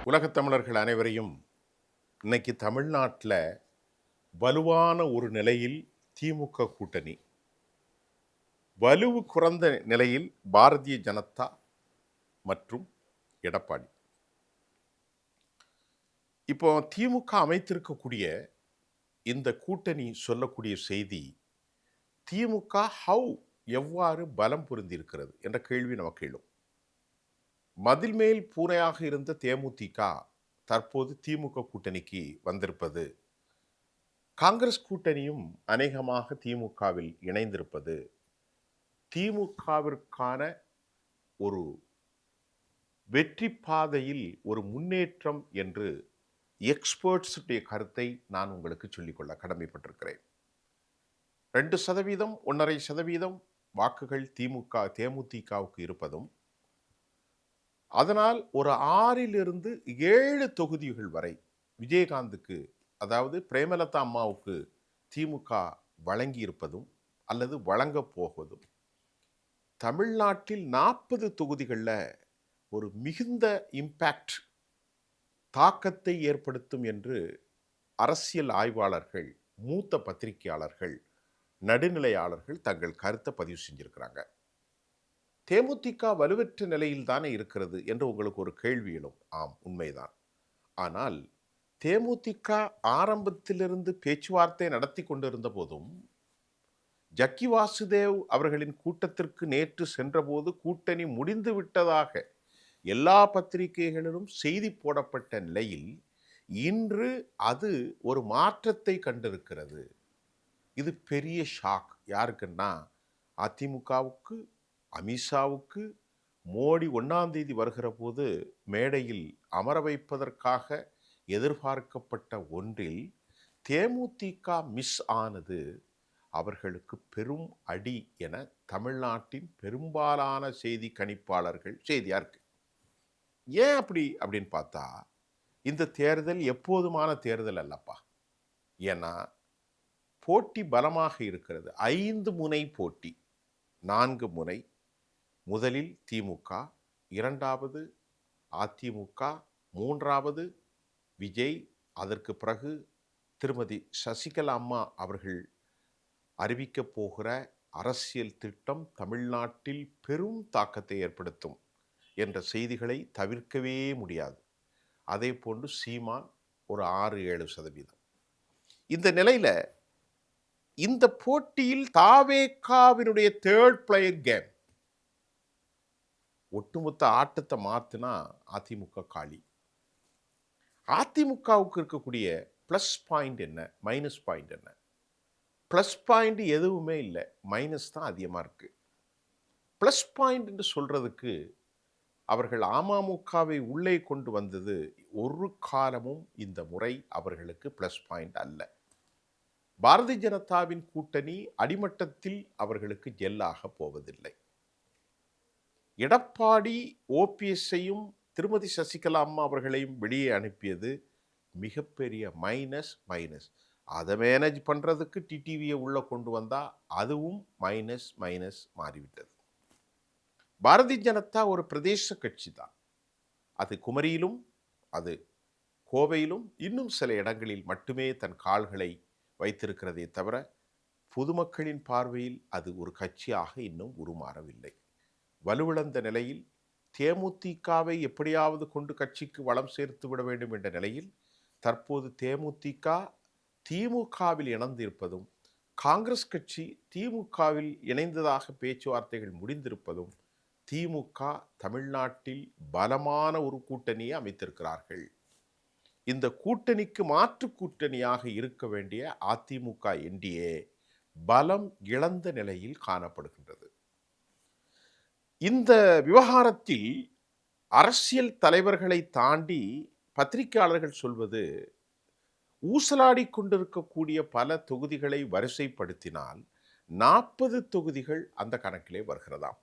உலகத் தமிழர்கள் அனைவரையும் இன்னைக்கு தமிழ்நாட்டில் வலுவான ஒரு நிலையில் திமுக கூட்டணி, வலுவு குறைந்த நிலையில் பாரதிய ஜனதா மற்றும் எடப்பாடி. இப்போ திமுக அமைத்திருக்கக்கூடிய இந்த கூட்டணி சொல்லக்கூடிய செய்தி, திமுக எவ்வாறு பலம் பொருந்திருக்கிறது என்ற கேள்வி நமக்கு எழும். மதில் மேல் பூனையாக இருந்த தேமுதிக தற்போது திமுக கூட்டணிக்கு வந்திருப்பது, காங்கிரஸ் கூட்டணியும் அநேகமாக திமுகவில் இணைந்திருப்பது, திமுகவிற்கான ஒரு வெற்றி பாதையில் ஒரு முன்னேற்றம் என்று எக்ஸ்பர்ட்ஸுடைய கருத்தை நான் உங்களுக்கு சொல்லிக்கொள்ள கடமைப்பட்டிருக்கிறேன். 2%, 1.5% வாக்குகள் தேமுதிகவுக்கு இருப்பதும், அதனால் ஒரு 6 to 7 தொகுதிகள் வரை விஜயகாந்துக்கு, அதாவது பிரேமலதா அம்மாவுக்கு திமுக வழங்கியிருப்பதும் அல்லது வழங்கப் போவதும், தமிழ்நாட்டில் 40 தொகுதிகளில் ஒரு மிகுந்த இம்பேக்ட், தாக்கத்தை ஏற்படுத்தும் என்று அரசியல் ஆய்வாளர்கள், மூத்த பத்திரிகையாளர்கள், நடுநிலையாளர்கள் தங்கள் கருத்தை பதிவு செஞ்சிருக்கிறாங்க. தேமுதிக வலுவற்ற நிலையில் தானே இருக்கிறது என்று உங்களுக்கு ஒரு கேள்வி எழும். ஆம், உண்மைதான். ஆனால் தேமுதிக ஆரம்பத்திலிருந்து பேச்சுவார்த்தை நடத்தி கொண்டிருந்த போதும், ஜக்கி வாசுதேவ் அவர்களின் கூட்டத்திற்கு நேற்று சென்றபோது கூட்டணி முடிந்து விட்டதாக எல்லா பத்திரிகைகளிலும் செய்தி போடப்பட்ட நிலையில் இன்று அது ஒரு மாற்றத்தை கண்டிருக்கிறது. இது பெரிய ஷாக். யாருக்குன்னா அதிமுகவுக்கு, அமித்ஷாவுக்கு. மோடி 1ஆம் தேதி வருகிற போது மேடையில் அமர வைப்பதற்காக எதிர்பார்க்கப்பட்ட ஒன்றில் தேமுதிக மிஸ் ஆனது அவர்களுக்கு பெரும் அடி என தமிழ்நாட்டின் பெரும்பாலான செய்தி கணிப்பாளர்கள் செய்தியா இருக்கு. ஏன் அப்படின்னு பார்த்தா, இந்த தேர்தல் எப்போதுமான தேர்தல் அல்லப்பா. ஏன்னா போட்டி பலமாக இருக்கிறது. 5 முனை போட்டி, 4 முனை. முதலில் திமுக, 2வது அதிமுக, 3வது விஜய், அதற்கு பிறகு திருமதி சசிகலா அம்மா அவர்கள் அறிவிக்கப் போகிற அரசியல் திட்டம் தமிழ்நாட்டில் பெரும் தாக்கத்தை ஏற்படுத்தும் என்ற செய்திகளை தவிர்க்கவே முடியாது. அதே போன்று சீமான் ஒரு 6-7%. இந்த நிலையில் இந்த போட்டியில் தாவேகாவினுடைய தேர்ட் பிளேயர் கேம், ஒட்டுமொத்த ஆட்டத்தை மாற்றினா அதிமுக காலி. அதிமுகவுக்கு இருக்கக்கூடிய ப்ளஸ் பாயிண்ட் என்ன, மைனஸ் பாயிண்ட் என்ன? ப்ளஸ் பாயிண்ட் எதுவுமே இல்லை, மைனஸ் தான் அதிகமாக இருக்குது. ப்ளஸ் பாயிண்ட் என்று சொல்கிறதுக்கு, அவர்கள் அமமுகவை உள்ளே கொண்டு வந்தது ஒரு காலமும் இந்த முறை அவர்களுக்கு ப்ளஸ் பாயிண்ட் அல்ல. பாரதிய ஜனதாவின் கூட்டணி அடிமட்டத்தில் அவர்களுக்கு ஜெல்லாக போவதில்லை. எடப்பாடி ஓபிஎஸ்ஸையும் திருமதி சசிகலா அம்மா அவர்களையும் வெளியே அனுப்பியது மிகப்பெரிய மைனஸ். அதை மேனேஜ் பண்ணுறதுக்கு டிடிவியை உள்ளே கொண்டு வந்தால் அதுவும் மைனஸ் மாறிவிட்டது. பாரதிய ஜனதா ஒரு பிரதேச கட்சி தான். அது குமரியிலும், அது கோவையிலும், இன்னும் சில இடங்களில் மட்டுமே தன் கால்களை வைத்திருக்கிறதே தவிர, பொதுமக்களின் பார்வையில் அது ஒரு கட்சியாக இன்னும் உருமாறவில்லை. வலுவிழந்த நிலையில் தேமுதிகவை எப்படியாவது கொண்டு கட்சிக்கு வளம் சேர்த்து விட வேண்டும் என்ற நிலையில் தற்போது தேமுதிக திமுகவில் இணைந்திருப்பதும், காங்கிரஸ் கட்சி திமுகவில் இணைந்ததாக பேச்சுவார்த்தைகள் முடிந்திருப்பதும், திமுக தமிழ்நாட்டில் பலமான ஒரு கூட்டணியை அமைத்திருக்கிறார்கள். இந்த கூட்டணிக்கு மாற்று கூட்டணியாக இருக்க வேண்டிய அதிமுக என்டிஏ பலம் இழந்த நிலையில் காணப்படுகின்றது. இந்த விவகாரத்தில் அரசியல் தலைவர்களை தாண்டி பத்திரிகையாளர்கள் சொல்வது, ஊசலாடி கொண்டிருக்கக்கூடிய பல தொகுதிகளை வரிசைப்படுத்தினால் 40 தொகுதிகள் அந்த கணக்கிலே வருகிறதாம்.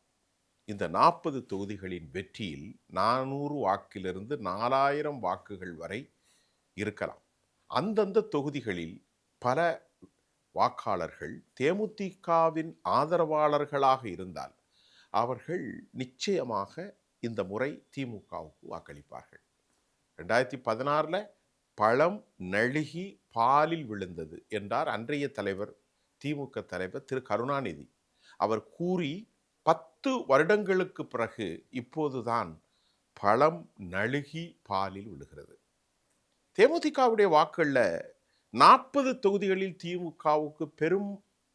இந்த 40 தொகுதிகளின் வெற்றியில் 400 வாக்கிலிருந்து 4000 வாக்குகள் வரை இருக்கலாம். அந்தந்த தொகுதிகளில் பல வாக்காளர்கள் தேமுதிகவின் ஆதரவாளர்களாக இருந்தால் அவர்கள் நிச்சயமாக இந்த முறை திமுகவுக்கு வாக்களிப்பார்கள். 2016 பழம் நழுகி பாலில் விழுந்தது என்றார் அன்றைய தலைவர், திமுக தலைவர் திரு கருணாநிதி. அவர் கூறி 10 வருடங்களுக்கு பிறகு இப்போதுதான் பழம் நழுகி பாலில் விழுகிறது. தேமுதிகவுடைய வாக்குகள்ல 40 தொகுதிகளில் திமுகவுக்கு பெரும்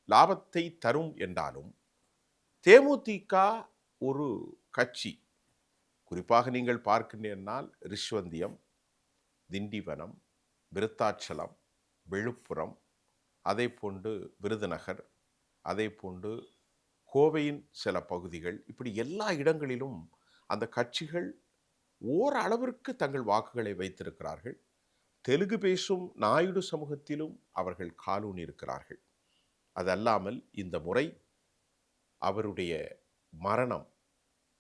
லாபத்தை தரும் என்றாலும், தேமுதிக ஒரு கட்சி, குறிப்பாக நீங்கள் பார்க்கின்றனால் ரிஷ்வந்தியம், திண்டிவனம், விருத்தாச்சலம், விழுப்புரம், அதே போன்று விருதுநகர், அதே போன்று கோவையின் சில பகுதிகள், இப்படி எல்லா இடங்களிலும் அந்த கட்சிகள் ஓரளவிற்கு தங்கள் வாக்குகளை வைத்திருக்கிறார்கள். தெலுங்கு பேசும் நாயுடு சமூகத்திலும் அவர்கள் காலூனி இருக்கிறார்கள். அதல்லாமல் இந்த முறை அவருடைய மரணம்,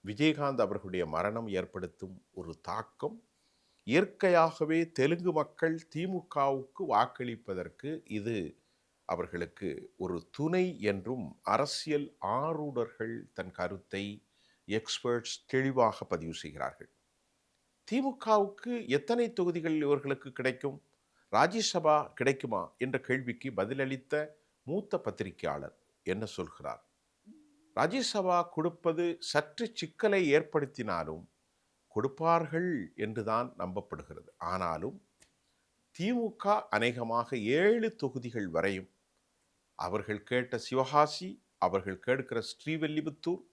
விஜயகாந்த் அவர்களுடைய மரணம் ஏற்படுத்தும் ஒரு தாக்கம், இயற்கையாகவே தெலுங்கு மக்கள் திமுகவுக்கு வாக்களிப்பதற்கு இது அவர்களுக்கு ஒரு துணை என்றும் அரசியல் ஆரூடர்கள் தன் கருத்தை, எக்ஸ்பர்ட்ஸ் தெளிவாக பதிவு செய்கிறார்கள். திமுகவுக்கு எத்தனை தொகுதிகள் இவர்களுக்கு கிடைக்கும், ராஜ்யசபா கிடைக்குமா என்ற கேள்விக்கு பதிலளித்த மூத்த பத்திரிகையாளர் என்ன சொல்கிறார்? ராஜ்யசபா கொடுப்பது சற்று சிக்கலை ஏற்படுத்தினாலும் கொடுப்பார்கள் என்றுதான் நம்பப்படுகிறது. ஆனாலும் திமுக அநேகமாக 7 தொகுதிகள் வரையும், அவர்கள் கேட்ட சிவகாசி, அவர்கள் கேட்கிற ஸ்ரீவில்லிபுத்தூர்,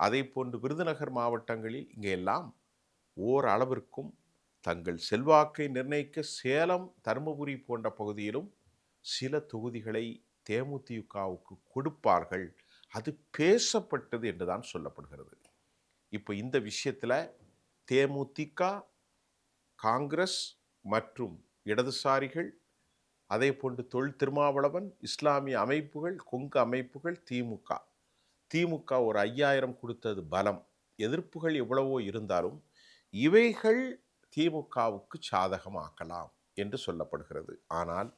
அதே போன்று விருதுநகர் மாவட்டங்களில் இங்கெல்லாம் ஓரளவிற்கும் தங்கள் செல்வாக்கை நிர்ணயிக்க சேலம், தருமபுரி போன்ற பகுதியிலும் சில தொகுதிகளை தேமுதிகவுக்கு கொடுப்பார்கள். அது பேசப்பட்டது என்றுதான் சொல்லப்படுகிறது. இப்போ இந்த விஷயத்தில் தேமுதிக, காங்கிரஸ் மற்றும் இடதுசாரிகள், அதே போன்று தொல் திருமாவளவன், இஸ்லாமிய அமைப்புகள், கொங்கு அமைப்புகள், திமுக ஒரு 5000 கொடுத்தது பலம். எதிர்ப்புகள் எவ்வளவோ இருந்தாலும் இவைகள் திமுகவுக்கு சாதகமாக்கலாம் என்று சொல்லப்படுகிறது. ஆனால்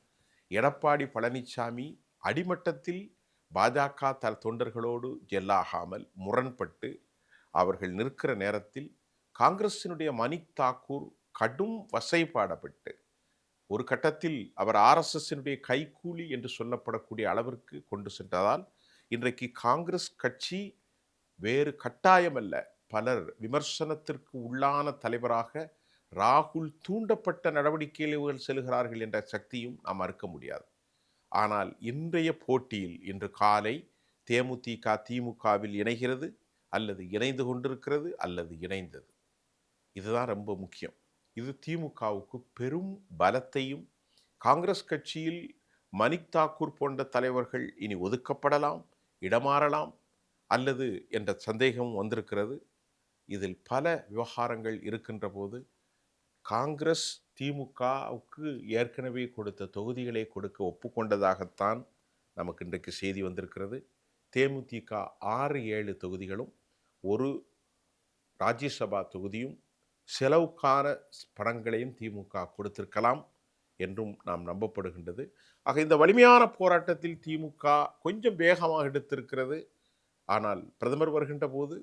எடப்பாடி பழனிசாமி அடிமட்டத்தில் பாஜக தொண்டர்களோடு ஜெல்லாகாமல் முரண்பட்டு அவர்கள் நிற்கிற நேரத்தில் காங்கிரசினுடைய மணிக் தாக்கூர் கடும் வசைபாடப்பட்டு ஒரு கட்டத்தில் அவர் RSSனுடைய கைக்கூலி என்று சொல்லப்படக்கூடிய அளவிற்கு கொண்டு சென்றதால் இன்றைக்கு காங்கிரஸ் கட்சி வேறு கட்டாயமல்ல, பலர் விமர்சனத்திற்கு உள்ளான தலைவராக ராகுல் தூண்டப்பட்ட நடவடிக்கைகள் செல்கிறார்கள் என்ற சக்தியும் நாம் மறுக்க முடியாது. ஆனால் இன்றைய போட்டியில் இன்று காலை தேமுதிக திமுகவில் இணைகிறது, அல்லது இணைந்து கொண்டிருக்கிறது, அல்லது இணைந்தது. இதுதான் ரொம்ப முக்கியம். இது திமுகவுக்கு பெரும் பலத்தையும், காங்கிரஸ் கட்சியில் மணிக் தாக்கூர் போன்ற தலைவர்கள் இனி ஒதுக்கப்படலாம், இடமாறலாம் அல்லது என்ற சந்தேகம் வந்திருக்கிறது. இதில் பல விவகாரங்கள் இருக்கின்ற போது காங்கிரஸ் திமுகவுக்கு ஏற்கனவே கொடுத்த தொகுதிகளை கொடுக்க ஒப்புக்கொண்டதாகத்தான் நமக்கு இன்றைக்கு செய்தி வந்திருக்கிறது. தேமுதிக 6-7 தொகுதிகளும், ஒரு ராஜ்யசபா தொகுதியும், செலவுக்கான பணங்களையும் திமுக கொடுத்திருக்கலாம் என்றும் நாம் நம்பப்படுகின்றது. ஆக இந்த வலிமையான போராட்டத்தில் திமுக கொஞ்சம் வேகமாக எடுத்திருக்கிறது. ஆனால் பிரதமர் வருகின்ற போது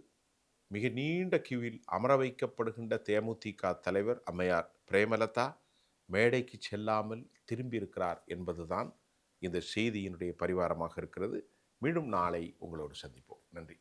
மிக நீண்ட கியூவில் அமர வைக்கப்படுகின்ற தேமுதிக தலைவர் அம்மையார் பிரேமலதா மேடைக்கு செல்லாமல் திரும்பியிருக்கிறார் என்பதுதான் இந்த செய்தியினுடைய பரிவாரமாக இருக்கிறது. மீண்டும் நாளை உங்களோடு சந்திப்போம். நன்றி.